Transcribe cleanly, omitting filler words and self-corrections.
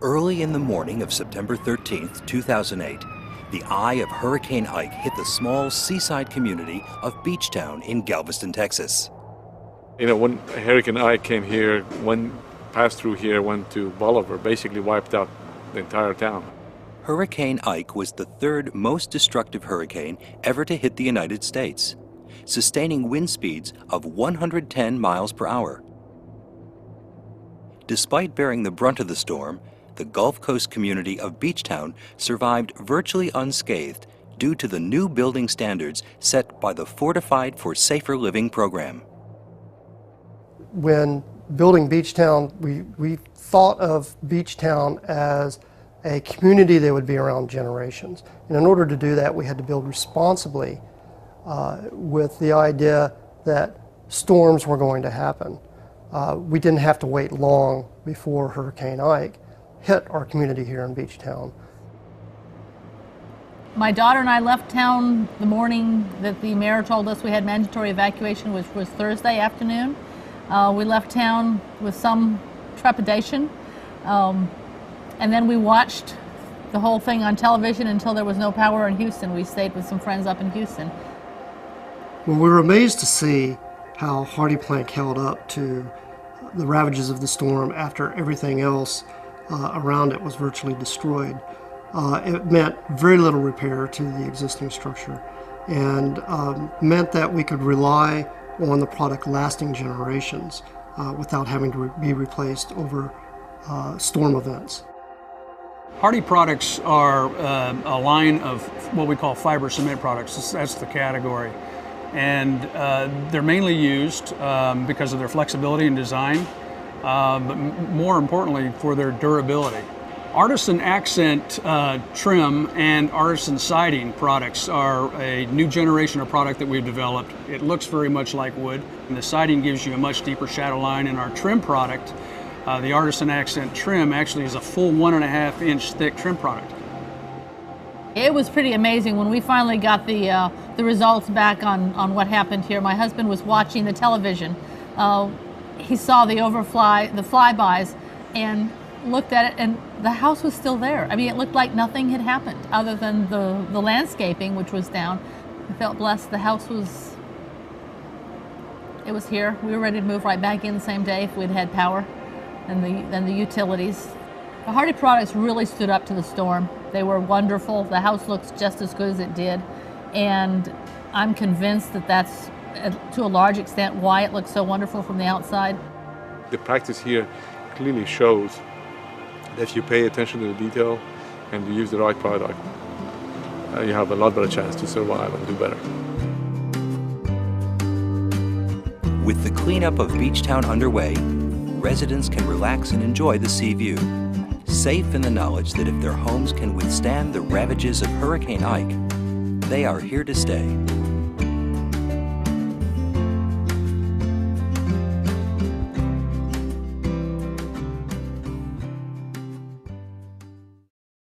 Early in the morning of September 13, 2008, the eye of Hurricane Ike hit the small seaside community of Beachtown in Galveston, Texas. You know, when Hurricane Ike came here, passed through here, went to Bolivar, basically wiped out the entire town. Hurricane Ike was the third most destructive hurricane ever to hit the United States, sustaining wind speeds of 110 miles per hour. Despite bearing the brunt of the storm, the Gulf Coast community of Beachtown survived virtually unscathed due to the new building standards set by the Fortified for Safer Living program. When building Beachtown, we thought of Beachtown as a community that would be around generations. And in order to do that, we had to build responsibly with the idea that storms were going to happen. We didn't have to wait long before Hurricane Ike hit our community here in Beachtown. My daughter and I left town the morning that the mayor told us we had mandatory evacuation, which was Thursday afternoon. We left town with some trepidation, and then we watched the whole thing on television until there was no power in Houston. We stayed with some friends up in Houston. Well, we were amazed to see how Hardie Plank held up to the ravages of the storm after everything else around it was virtually destroyed. It meant very little repair to the existing structure and meant that we could rely on the product lasting generations without having to be replaced over storm events. Hardie products are a line of what we call fiber cement products. That's the category. And they're mainly used because of their flexibility and design, but more importantly for their durability. Artisan accent trim and Artisan siding products are a new generation of product that we've developed. It looks very much like wood, and the siding gives you a much deeper shadow line. And our trim product, the Artisan accent trim, actually is a full 1.5 inch thick trim product. It was pretty amazing when we finally got the results back on what happened here. My husband was watching the television. He saw the flybys, and looked at it, and the house was still there. I mean, it looked like nothing had happened other than the landscaping, which was down. I felt blessed. The house was here. We were ready to move right back in the same day if we'd had power and the utilities. The Hardie products really stood up to the storm. They were wonderful. The house looks just as good as it did, and I'm convinced that that's, to a large extent, why it looks so wonderful from the outside. The practice here clearly shows that if you pay attention to the detail and you use the right product, you have a lot better chance to survive and do better. With the cleanup of Beachtown underway, residents can relax and enjoy the sea view, safe in the knowledge that if their homes can withstand the ravages of Hurricane Ike, they are here to stay.